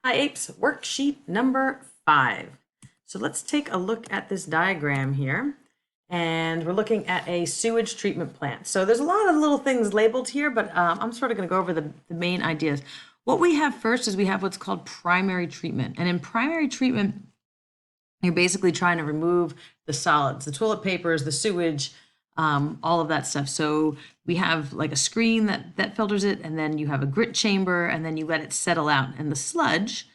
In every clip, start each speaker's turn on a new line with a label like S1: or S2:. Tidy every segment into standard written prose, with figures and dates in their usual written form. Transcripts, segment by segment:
S1: Hi Apes, worksheet number 5. So let's take a look at this diagram here. And we're looking at a sewage treatment plant. So there's a lot of little things labeled here, but I'm sort of going to go over the main ideas. What we have first is we have what's called primary treatment. And in primary treatment, you're basically trying to remove the solids, the toilet papers, the sewage, all of that stuff. So we have like a screen that filters it, and then you have a grit chamber, and then you let it settle out. And the sludge,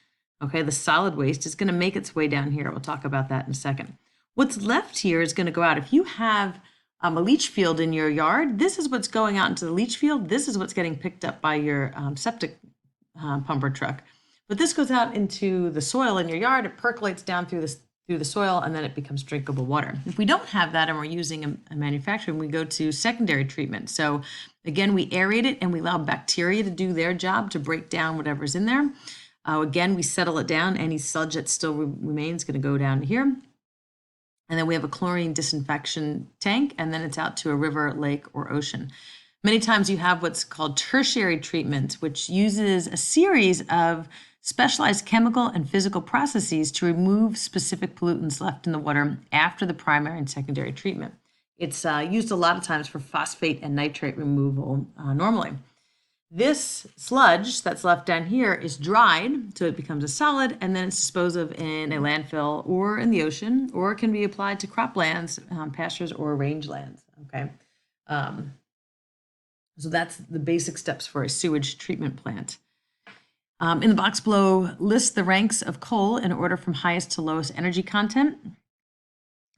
S1: okay, the solid waste is going to make its way down here. We'll talk about that in a second. What's left here is going to go out. If you have a leach field in your yard, this is what's going out into the leach field. This is what's getting picked up by your septic pumper truck. But this goes out into the soil in your yard. It percolates down through the soil, and then it becomes drinkable water. If we don't have that and we're using a manufacturing, we go to secondary treatment. So again, we aerate it and we allow bacteria to do their job to break down whatever's in there. Again, we settle it down. Any sludge that still remains is going to go down here. And then we have a chlorine disinfection tank, and then it's out to a river, lake, or ocean. Many times you have what's called tertiary treatment, which uses a series of specialized chemical and physical processes to remove specific pollutants left in the water after the primary and secondary treatment. It's used a lot of times for phosphate and nitrate removal normally. This sludge that's left down here is dried, so it becomes a solid, and then it's disposed of in a landfill or in the ocean, or it can be applied to croplands, pastures, or rangelands. Okay, so that's the basic steps for a sewage treatment plant. In the box below, list the ranks of coal in order from highest to lowest energy content.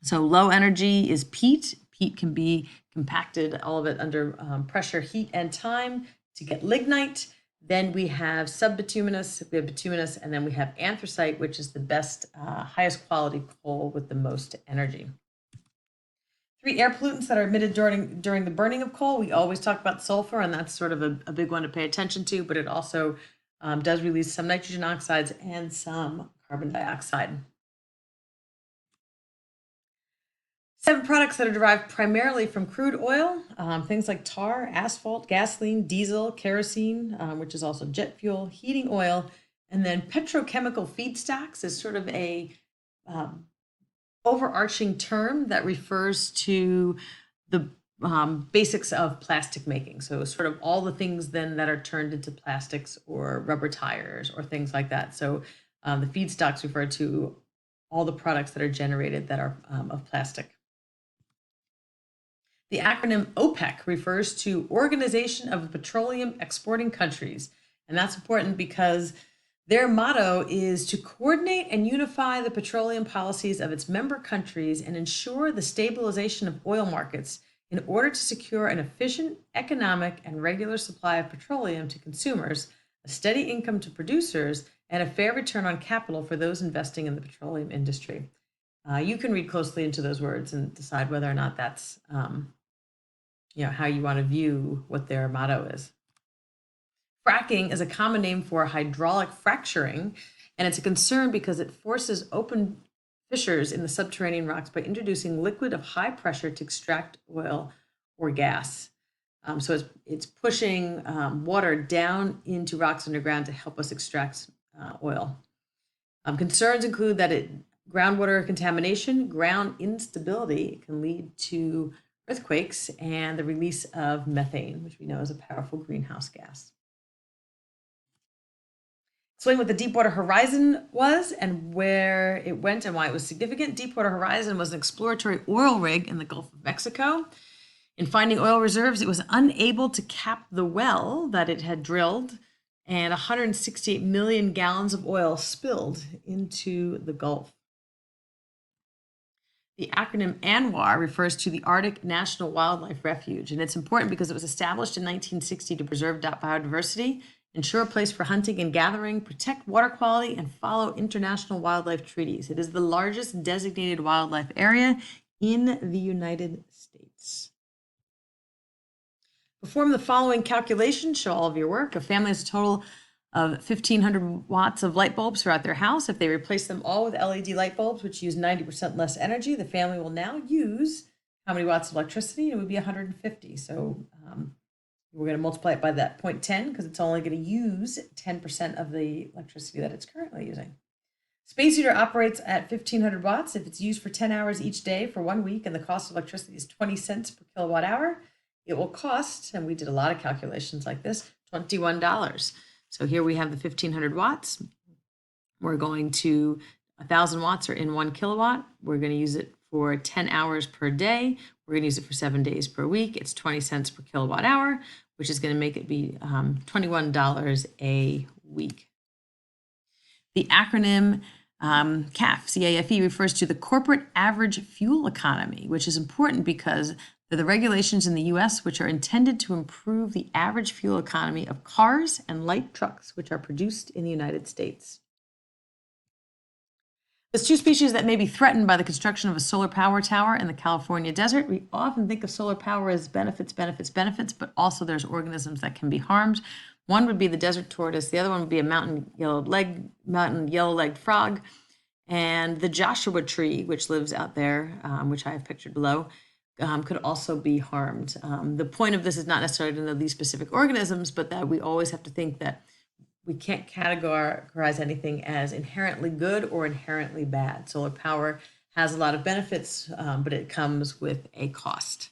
S1: So low energy is peat. Peat can be compacted, all of it under pressure, heat, and time to get lignite. Then we have subbituminous, we have bituminous, and then we have anthracite, which is the best, highest quality coal with the most energy. 3 air pollutants that are emitted during the burning of coal. We always talk about sulfur, and that's sort of a big one to pay attention to, but it also does release some nitrogen oxides and some carbon dioxide. 7 products that are derived primarily from crude oil, things like tar, asphalt, gasoline, diesel, kerosene, which is also jet fuel, heating oil, and then petrochemical feedstocks is sort of a overarching term that refers to the basics of plastic making. So sort of all the things then that are turned into plastics or rubber tires or things like that. So the feedstocks refer to all the products that are generated that are of plastic. The acronym OPEC refers to Organization of Petroleum Exporting Countries. And that's important because their motto is to coordinate and unify the petroleum policies of its member countries and ensure the stabilization of oil markets in order to secure an efficient, economic, and regular supply of petroleum to consumers, a steady income to producers, and a fair return on capital for those investing in the petroleum industry. You can read closely into those words and decide whether or not that's how you want to view what their motto is. Fracking is a common name for hydraulic fracturing, and it's a concern because it forces open fissures in the subterranean rocks by introducing liquid of high pressure to extract oil or gas. So it's pushing water down into rocks underground to help us extract oil. Concerns include that groundwater contamination, ground instability can lead to earthquakes, and the release of methane, which we know is a powerful greenhouse gas. Explain what the Deepwater Horizon was and where it went and why it was significant. Deepwater Horizon was an exploratory oil rig in the Gulf of Mexico. In finding oil reserves, it was unable to cap the well that it had drilled, and 168 million gallons of oil spilled into the Gulf. The acronym ANWR refers to the Arctic National Wildlife Refuge, and it's important because it was established in 1960 to preserve biodiversity, ensure a place for hunting and gathering, protect water quality, and follow international wildlife treaties. It is the largest designated wildlife area in the United States. Perform the following calculation, show all of your work. A family has a total of 1,500 watts of light bulbs throughout their house. If they replace them all with LED light bulbs, which use 90% less energy, the family will now use how many watts of electricity? It would be 150. So We're going to multiply it by that 0.10 because it's only going to use 10% of the electricity that it's currently using. Space heater operates at 1500 watts. If it's used for 10 hours each day for 1 week and the cost of electricity is 20 cents per kilowatt hour, it will cost, and we did a lot of calculations like this, $21. So here we have the 1500 watts. We're going to 1000 watts are in 1 kilowatt. We're going to use it for 10 hours per day. We're going to use it for 7 days per week. It's 20 cents per kilowatt hour, which is going to make it be $21 a week. The acronym CAFE, C-A-F-E, refers to the corporate average fuel economy, which is important because they're the regulations in the US which are intended to improve the average fuel economy of cars and light trucks which are produced in the United States. There's two species that may be threatened by the construction of a solar power tower in the California desert. We often think of solar power as benefits, but also there's organisms that can be harmed. One would be the desert tortoise. The other one would be a mountain yellow-legged frog. And the Joshua tree, which lives out there, which I have pictured below, could also be harmed. The point of this is not necessarily to know these specific organisms, but that we always have to think that we can't categorize anything as inherently good or inherently bad. Solar power has a lot of benefits, but it comes with a cost.